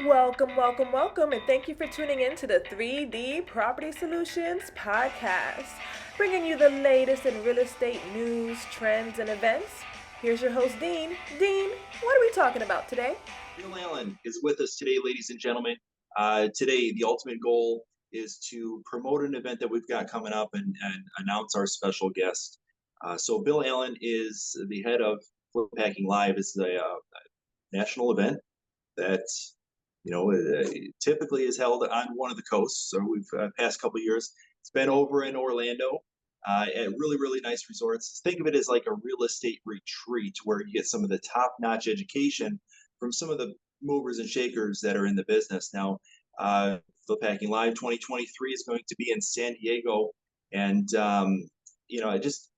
Welcome, welcome, welcome, and thank you for tuning in to the 3D Property Solutions podcast, bringing you the latest in real estate news, trends, and events. Here's your host, Dean. Dean, what are we talking about today? Bill Allen is with us today, ladies and gentlemen. Today, the ultimate goal is to promote an event that we've got coming up and announce our special guest. So, Bill Allen is the head of Flip Packing Live. It's a national event that typically is held on one of the coasts. So, we've past couple of years, it's been over in Orlando. At really, really nice resorts. Think of it as like a real estate retreat where you get some of the top-notch education from some of the movers and shakers that are in the business. Now, Flip Packing Live 2023 is going to be in San Diego. And, I just,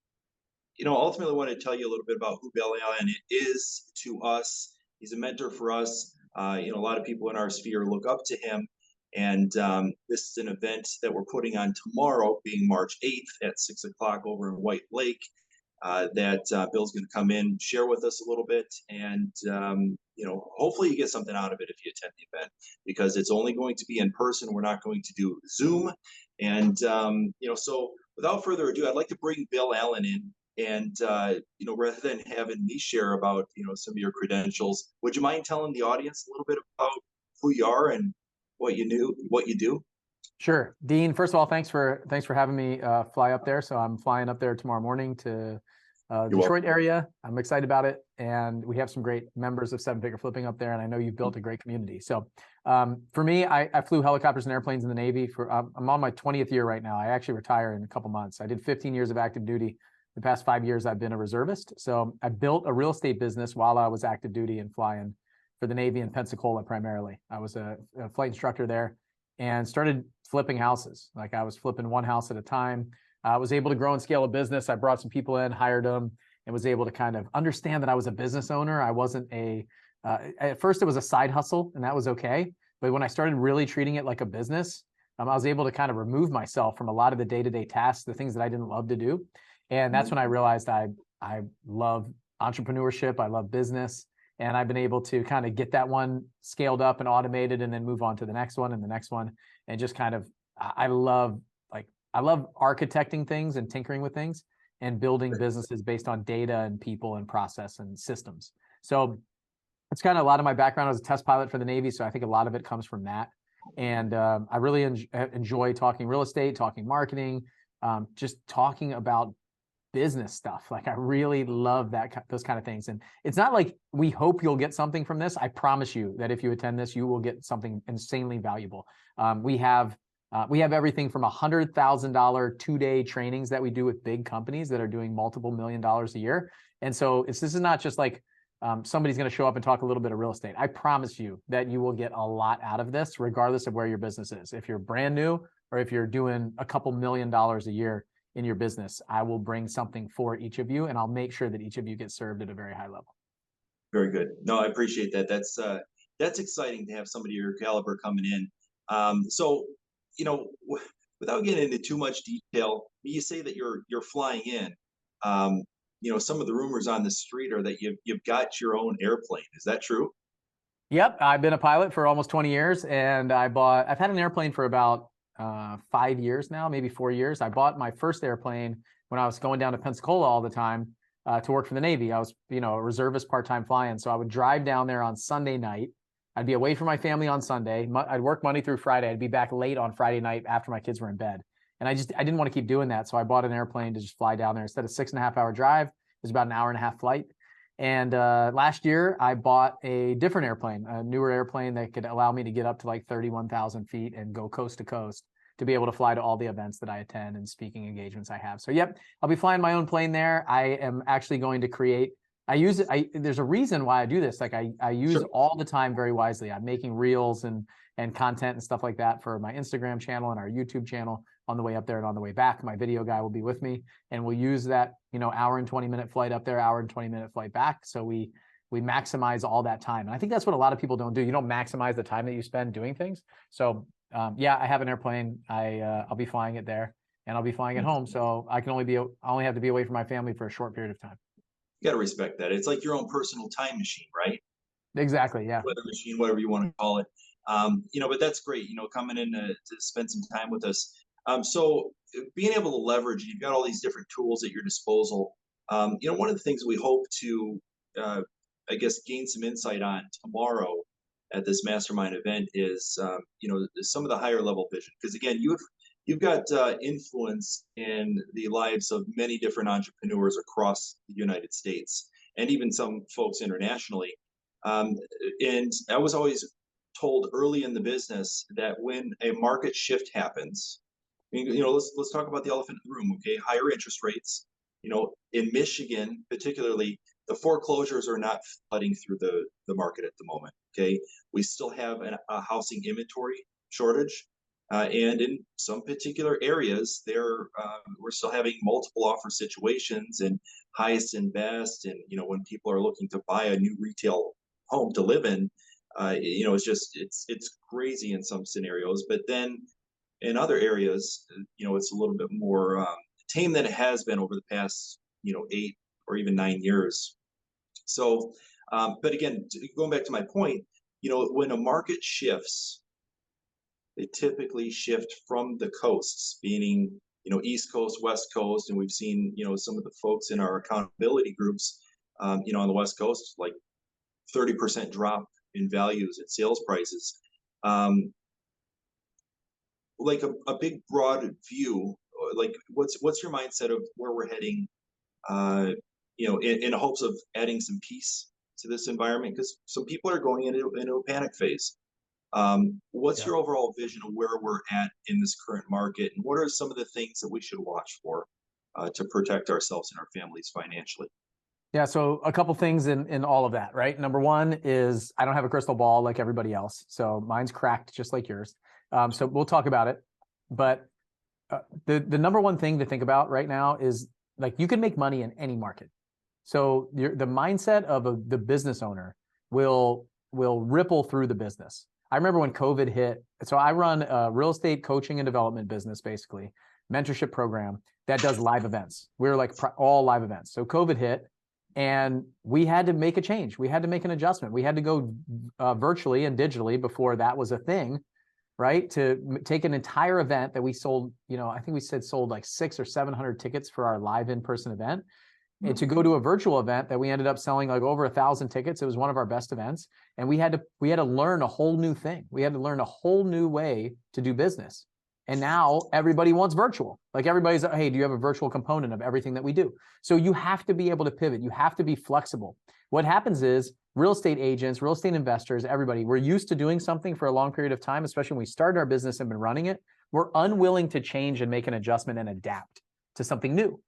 ultimately want to tell you a little bit about who Bill Allen is to us. He's a mentor for us. A lot of people in our sphere look up to him. And this is an event that we're putting on tomorrow, being March 8th at 6 o'clock over in White Lake. That Bill's going to come in, share with us a little bit, and hopefully you get something out of it if you attend the event, because it's only going to be in person. We're not going to do Zoom, and so without further ado, I'd like to bring Bill Allen in, and rather than having me share about some of your credentials, would you mind telling the audience a little bit about who you are and what you do? Sure. Dean, first of all, thanks for having me fly up there. So I'm flying up there tomorrow morning to Detroit area. I'm excited about it. And we have some great members of Seven Figure Flipping up there. And I know you've built a great community. So for me, I flew helicopters and airplanes in the Navy I'm on my 20th year right now. I actually retire in a couple months. I did 15 years of active duty. The past 5 years, I've been a reservist. So I built a real estate business while I was active duty and flying for the Navy in Pensacola primarily. I was a flight instructor there and started flipping houses. Like I was flipping one house at a time. I was able to grow and scale a business. I brought some people in, hired them, and was able to kind of understand that I was a business owner. I wasn't at first it was a side hustle, and that was okay. But when I started really treating it like a business, I was able to kind of remove myself from a lot of the day-to-day tasks, the things that I didn't love to do. And that's when I realized I love entrepreneurship. I love business. And I've been able to kind of get that one scaled up and automated and then move on to the next one and the next one. And just kind of, I love architecting things and tinkering with things and building businesses based on data and people and process and systems. So it's kind of a lot of my background. I was a test pilot for the Navy. So I think a lot of it comes from that. And I really enjoy talking real estate, talking marketing, just talking about business stuff. Like I really love those kind of things. And it's not like we hope you'll get something from this. I promise you that if you attend this, you will get something insanely valuable. We have everything from $100,000 2-day trainings that we do with big companies that are doing multiple $1 million a year. And so this is not just like somebody's going to show up and talk a little bit of real estate. I promise you that you will get a lot out of this, regardless of where your business is. If you're brand new or if you're doing a couple $1 million a year in your business, I will bring something for each of you, and I'll make sure that each of you gets served at a very high level. Very good. No, I appreciate that. That's exciting to have somebody of your caliber coming in. So, without getting into too much detail, you say that you're flying in. Some of the rumors on the street are that you've got your own airplane. Is that true? Yep, I've been a pilot for almost 20 years, and I've had an airplane for about 5 years now, maybe 4 years. I bought my first airplane when I was going down to Pensacola all the time to work for the Navy. I was, a reservist part-time flying. So I would drive down there on Sunday night. I'd be away from my family on Sunday. I'd work Monday through Friday. I'd be back late on Friday night after my kids were in bed. And I didn't want to keep doing that. So I bought an airplane to just fly down there. Instead of 6.5-hour drive, it was about an hour-and-a-half flight. And last year, I bought a different airplane, a newer airplane that could allow me to get up to like 31,000 feet and go coast to coast to be able to fly to all the events that I attend and speaking engagements I have. So yep, I'll be flying my own plane there. I am actually going to create, there's a reason why I do this. Like I use all the time very wisely. I'm making reels and content and stuff like that for my Instagram channel and our YouTube channel on the way up there and on the way back. My video guy will be with me, and we'll use that, hour and 20-minute flight up there, hour and 20-minute flight back. So we maximize all that time. And I think that's what a lot of people don't do. You don't maximize the time that you spend doing things. So yeah, I have an airplane. I'll be flying it there, and I'll be flying it home. So I only have to be away from my family for a short period of time. You got to respect that. It's like your own personal time machine, right? Exactly. Yeah. Weather machine, whatever you want to call it. But that's great, coming in to spend some time with us. So being able to leverage, you've got all these different tools at your disposal. One of the things we hope to, uh, I guess, gain some insight on tomorrow at this mastermind event is, some of the higher level vision. Because again, you've got influence in the lives of many different entrepreneurs across the United States and even some folks internationally. Um, and I was always told early in the business that when a market shift happens, let's talk about the elephant in the room. Okay, higher interest rates. In Michigan, particularly, the foreclosures are not flooding through the market at the moment. Okay, we still have a housing inventory shortage, and in some particular areas, we're still having multiple offer situations and highest and best. And when people are looking to buy a new retail home to live in, it's crazy in some scenarios. But then in other areas, it's a little bit more tame than it has been over the past 8 or even 9 years. So, but again, going back to my point, when a market shifts, they typically shift from the coasts, meaning East Coast, West Coast, and we've seen some of the folks in our accountability groups, on the West Coast, like 30% drop in values and sales prices. Like a big broad view, like what's your mindset of where we're heading, in hopes of adding some peace to this environment? Because some people are going into a panic phase. What's your overall vision of where we're at in this current market, and what are some of the things that we should watch for to protect ourselves and our families financially? Yeah, so a couple things in all of that, right? Number one is I don't have a crystal ball like everybody else, so mine's cracked just like yours. So we'll talk about it, but the number one thing to think about right now is like you can make money in any market. So the mindset of the business owner will ripple through the business. I remember when COVID hit. So I run a real estate coaching and development business, basically mentorship program that does live events. We're like all live events. So COVID hit. And we had to make a change. We had to make an adjustment. We had to go virtually and digitally before that was a thing, right? To take an entire event that we sold, I think we sold like 600 or 700 tickets for our live in-person event. And to go to a virtual event that we ended up selling like over 1,000 tickets. It was one of our best events. And we had to learn a whole new thing. We had to learn a whole new way to do business. And now everybody wants virtual. Like everybody's, hey, do you have a virtual component of everything that we do? So you have to be able to pivot. You have to be flexible. What happens is real estate agents, real estate investors, everybody, we're used to doing something for a long period of time, especially when we started our business and been running it. We're unwilling to change and make an adjustment and adapt to something new.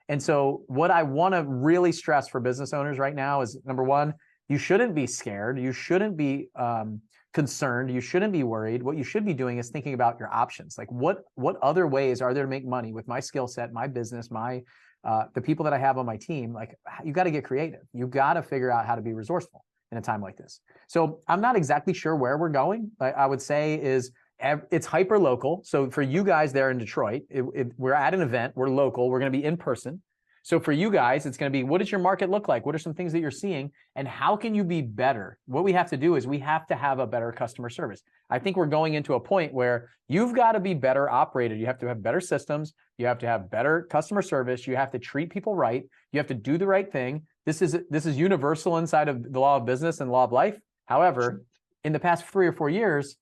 And so what I want to really stress for business owners right now is, number one, you shouldn't be scared. You shouldn't be concerned. You shouldn't be worried. What you should be doing is thinking about your options. Like what other ways are there to make money with my skill set, my business, the people that I have on my team? Like you got to get creative. You got to figure out how to be resourceful in a time like this. So I'm not exactly sure where we're going. I would say it's hyper local. So for you guys there in Detroit, we're at an event, we're local, we're going to be in person. So for you guys, it's going to be, what does your market look like? What are some things that you're seeing? And how can you be better? What we have to do is we have to have a better customer service. I think we're going into a point where you've got to be better operated. You have to have better systems. You have to have better customer service. You have to treat people right. You have to do the right thing. This is universal inside of the law of business and law of life. However, in the past 3 or 4 years,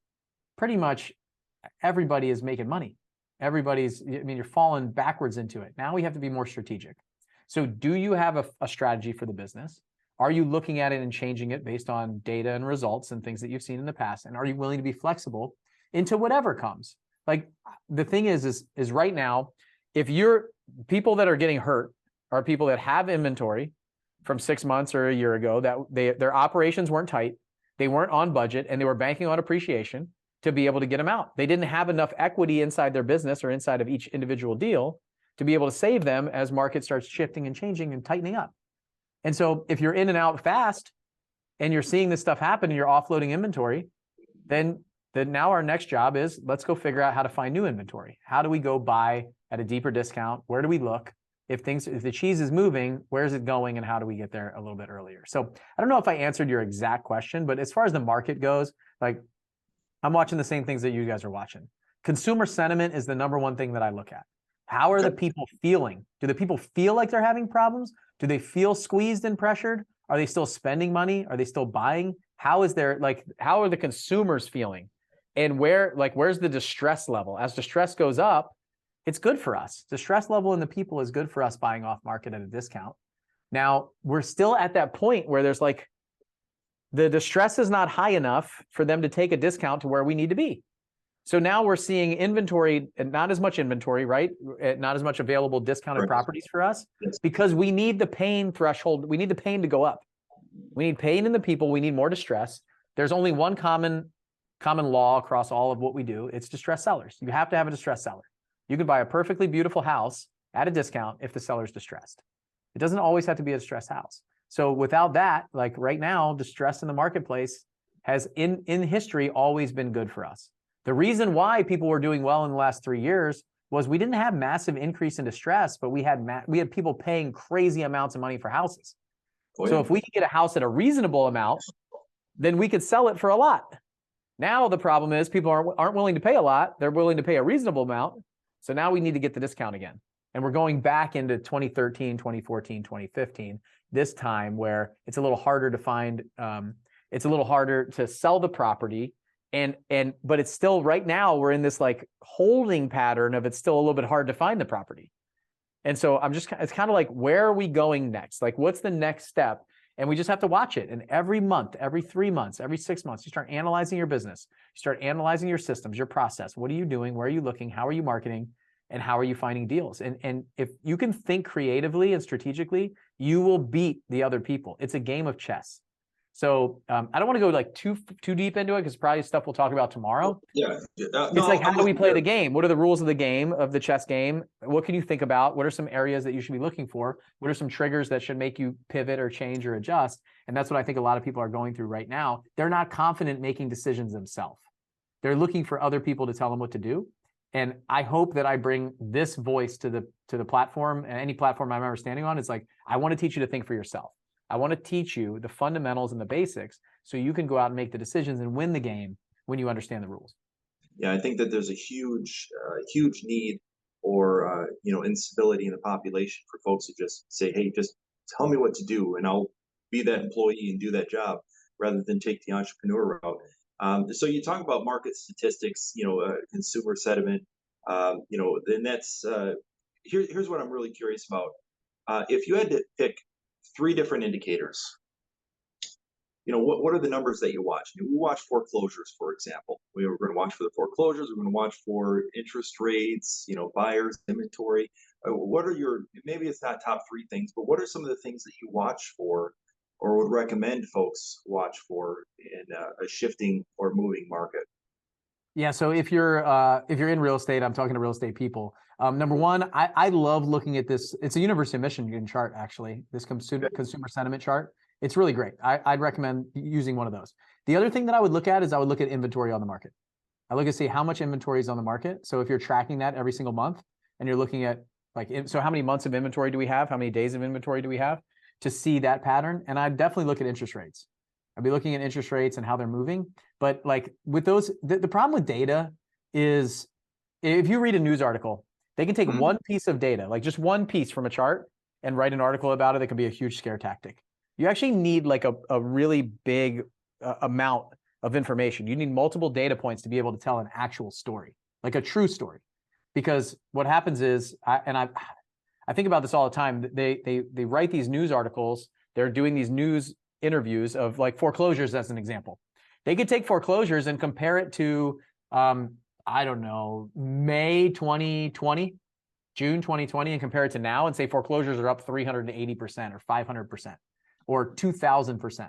pretty much everybody is making money. You're falling backwards into it. Now we have to be more strategic. So do you have a strategy for the business? Are you looking at it and changing it based on data and results and things that you've seen in the past? And are you willing to be flexible into whatever comes? Like the thing is right now, if you're people that are getting hurt are people that have inventory from 6 months or a year ago that their operations weren't tight, they weren't on budget, and they were banking on appreciation to be able to get them out. They didn't have enough equity inside their business or inside of each individual deal to be able to save them as market starts shifting and changing and tightening up. And so if you're in and out fast and you're seeing this stuff happen and you're offloading inventory, then now our next job is let's go figure out how to find new inventory. How do we go buy at a deeper discount? Where do we look? If the cheese is moving, where's it going and how do we get there a little bit earlier? So I don't know if I answered your exact question, but as far as the market goes, like I'm watching the same things that you guys are watching. Consumer sentiment is the number one thing that I look at. How are the people feeling? Do the people feel like they're having problems? Do they feel squeezed and pressured? Are they still spending money? Are they still buying? How is their, like, how are the consumers feeling? And where's the distress level? As distress goes up, it's good for us. Distress level in the people is good for us buying off market at a discount. Now, we're still at that point where there's like, the distress is not high enough for them to take a discount to where we need to be. So now we're seeing inventory, and not as much inventory, right? Not as much available discounted properties for us, because we need the pain threshold. We need the pain to go up. We need pain in the people. We need more distress. There's only one common law across all of what we do. It's distressed sellers. You have to have a distressed seller. You could buy a perfectly beautiful house at a discount if the seller's distressed. It doesn't always have to be a distressed house. So without that, like right now, distress in the marketplace has in history always been good for us. The reason why people were doing well in the last 3 years was we didn't have massive increase in distress, but we had people paying crazy amounts of money for houses. So if we could get a house at a reasonable amount, then we could sell it for a lot. Now the problem is people aren't willing to pay a lot. They're willing to pay a reasonable amount. So now we need to get the discount again. And we're going back into 2013, 2014, 2015, this time where it's a little harder to find, it's a little harder to sell the property. But it's still, right now, we're in this like holding pattern of it's still a little bit hard to find the property. And so it's kind of like, where are we going next? Like, what's the next step? And we just have to watch it. And every month, every 3 months, every 6 months, you start analyzing your business. You start analyzing your systems, your process. What are you doing? Where are you looking? How are you marketing? And how are you finding deals? And if you can think creatively and strategically, you will beat the other people. It's a game of chess. So I don't want to go like too deep into it because probably stuff we'll talk about tomorrow. It's like, how do we play the game? What are the rules of the game, of the chess game? What can you think about? What are some areas that you should be looking for? What are some triggers that should make you pivot or change or adjust? And that's what I think a lot of people are going through right now. They're not confident making decisions themselves. They're looking for other people to tell them what to do. And I hope that I bring this voice to the platform, and any platform I'm ever standing on. It's like, I want to teach you to think for yourself. I want to teach you the fundamentals and the basics so you can go out and make the decisions and win the game when you understand the rules. Yeah, I think that there's a huge need or instability in the population for folks to just say, hey, just tell me what to do and I'll be that employee and do that job, rather than take the entrepreneur route. So you talk about market statistics, consumer sentiment, then that's here's what I'm really curious about. If you had to pick 3 different indicators, what are the numbers that you watch? We watch foreclosures, for example. We're going to watch for the foreclosures. We're going to watch for interest rates, buyers, inventory. What are maybe it's not top 3 things, but what are some of the things that you watch for or would recommend folks watch for in a shifting or moving market? Yeah, so if you're in real estate, I'm talking to real estate people. Number one, I love looking at this. It's a University of Michigan chart, actually, this consumer sentiment chart. It's really great. I'd recommend using one of those. The other thing that I would look at is I would look at inventory on the market. I look and see how much inventory is on the market. So if you're tracking that every single month and you're looking at so how many months of inventory do we have? How many days of inventory do we have to see that pattern? And I'd definitely look at interest rates. I'd be looking at interest rates and how they're moving. But like with those, the problem with data is if you read a news article, they can take one piece of data, like just one piece from a chart, and write an article about it that could be a huge scare tactic. You actually need like a really big amount of information. You need multiple data points to be able to tell an actual story, like a true story. Because what happens is, I think about this all the time, they write these news articles, they're doing these news interviews of like foreclosures as an example. They could take foreclosures and compare it to, I don't know, May 2020, June 2020, and compare it to now and say foreclosures are up 380% or 500% or 2,000%.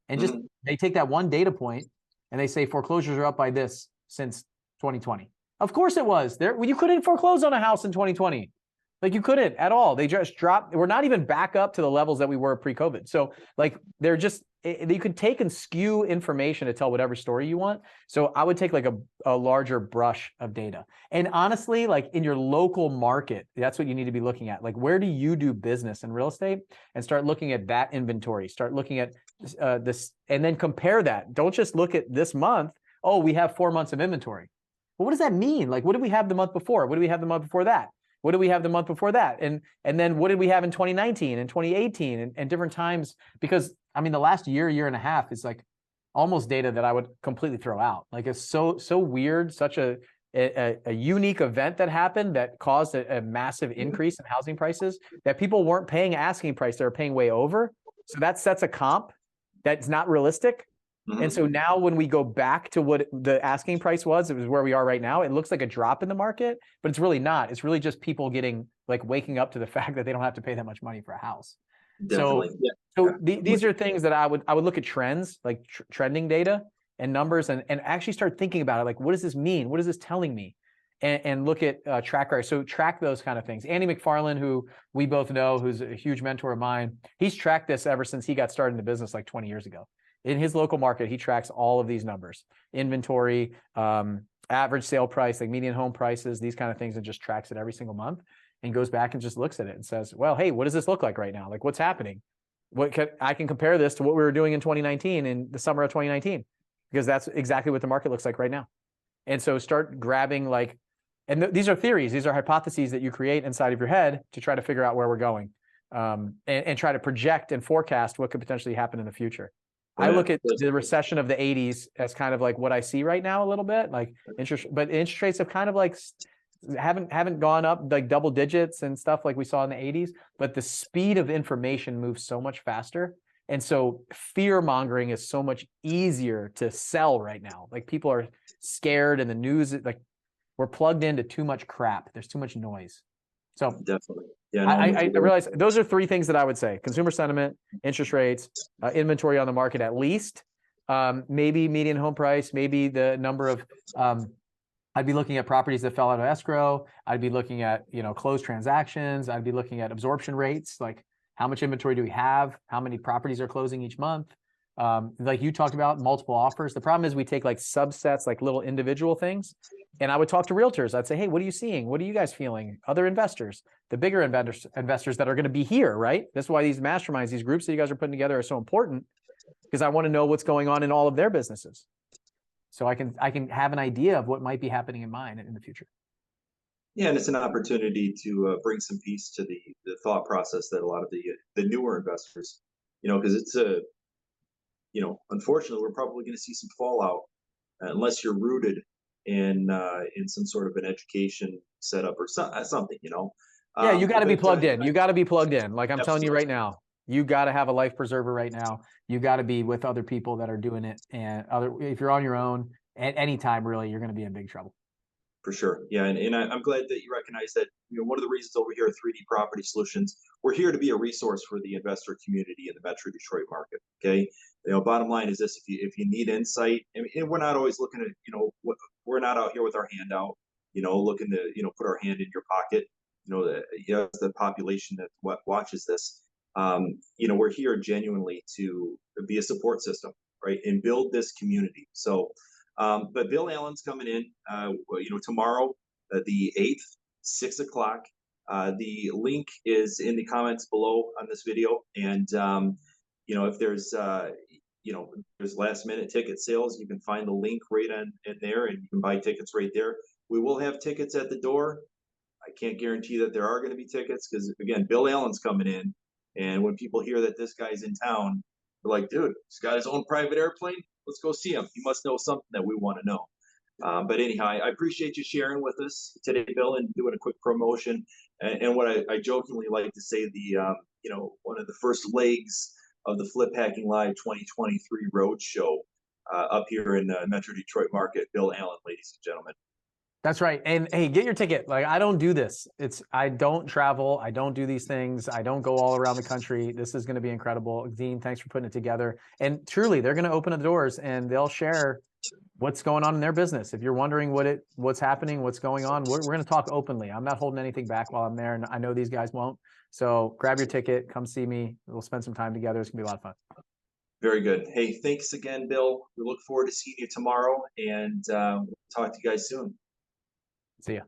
And just, they take that one data point and they say foreclosures are up by this since 2020. Of course it was. You couldn't foreclose on a house in 2020. Like you couldn't at all. They just dropped. We're not even back up to the levels that we were pre-COVID. So like they're just, you could take and skew information to tell whatever story you want. So I would take like a larger brush of data. And honestly, like in your local market, that's what you need to be looking at. Like where do you do business in real estate? And start looking at that inventory. Start looking at this and then compare that. Don't just look at this month. oh, we have 4 months of inventory. Well, what does that mean? Like, what did we have the month before? What do we have the month before that? What did we have the month before that? And then what did we have in 2019 and 2018 and different times? Because I mean, the last year and a half is like almost data that I would completely throw out. Like, it's so weird, such a unique event that happened that caused a massive increase in housing prices that people weren't paying asking price, they were paying way over. So that sets a comp that's not realistic. And so now when we go back to what the asking price was, it was where we are right now. It looks like a drop in the market, but it's really not. It's really just people getting like waking up to the fact that they don't have to pay that much money for a house. Definitely. These are things that I would look at trends, like trending data and numbers, and actually start thinking about it. Like, what does this mean? What is this telling me? And look at track record. So track those kind of things. Andy McFarland, who we both know, who's a huge mentor of mine, he's tracked this ever since he got started in the business like 20 years ago. In his local market, he tracks all of these numbers: inventory, average sale price, like median home prices, these kind of things, and just tracks it every single month and goes back and just looks at it and says, well, hey, what does this look like right now? Like, what's happening? I can compare this to what we were doing in 2019, in the summer of 2019, because that's exactly what the market looks like right now. And so start grabbing like, and these are theories, these are hypotheses that you create inside of your head to try to figure out where we're going, and try to project and forecast what could potentially happen in the future. I look at the recession of the 80s as kind of like what I see right now a little bit, like interest rates have kind of like haven't gone up like double digits and stuff like we saw in the 80s, but the speed of information moves so much faster. And so fear mongering is so much easier to sell right now. Like, people are scared, and the news, like, we're plugged into too much crap. There's too much noise. So definitely. Yeah, I realize those are 3 things that I would say: consumer sentiment, interest rates, inventory on the market, at least, maybe median home price, maybe the number of, I'd be looking at properties that fell out of escrow. I'd be looking at, closed transactions. I'd be looking at absorption rates, like how much inventory do we have? How many properties are closing each month? Like you talked about, multiple offers. The problem is we take like subsets, like little individual things. And I would talk to realtors. I'd say, hey, what are you seeing? What are you guys feeling? Other investors, the bigger investors that are going to be here, right? That's why these masterminds, these groups that you guys are putting together are so important, because I want to know what's going on in all of their businesses. So I can have an idea of what might be happening in mine in the future. Yeah, and it's an opportunity to bring some peace to the thought process that a lot of the newer investors, because it's unfortunately, we're probably going to see some fallout unless you're rooted in some sort of an education setup or something. Yeah, you got to be plugged in. You got to be plugged in. Like I'm Absolutely. telling you right now, you got to have a life preserver right now. You got to be with other people that are doing it, and if you're on your own at any time, really, you're going to be in big trouble. For sure. Yeah. And I'm glad that you recognize that, one of the reasons over here at 3D Property Solutions, we're here to be a resource for the investor community in the Metro Detroit market. Okay. Bottom line is this: if you need insight, and we're not always looking at, we're not out here with our hand out, looking to, put our hand in your pocket, the population that watches this, we're here genuinely to be a support system, right? And build this community. So, but Bill Allen's coming in, tomorrow, the 8th, 6 o'clock. The link is in the comments below on this video. And, if there's, there's last minute ticket sales, you can find the link right in there, and you can buy tickets right there. We will have tickets at the door. I can't guarantee that there are going to be tickets because, again, Bill Allen's coming in. And when people hear that this guy's in town, they're like, dude, he's got his own private airplane. Let's go see him. He must know something that we want to know. But anyhow, I appreciate you sharing with us today, Bill, and doing a quick promotion. And what I jokingly like to say, one of the first legs of the Flip Hacking Live 2023 Roadshow up here in the Metro Detroit market, Bill Allen, ladies and gentlemen. That's right. And hey, get your ticket. Like, I don't do this. I don't travel. I don't do these things. I don't go all around the country. This is going to be incredible. Dean, thanks for putting it together. And truly, they're going to open the doors and they'll share what's going on in their business. If you're wondering what's happening, what's going on, we're going to talk openly. I'm not holding anything back while I'm there, and I know these guys won't. So grab your ticket, come see me. We'll spend some time together. It's going to be a lot of fun. Very good. Hey, thanks again, Bill. We look forward to seeing you tomorrow, and we'll talk to you guys soon. See ya.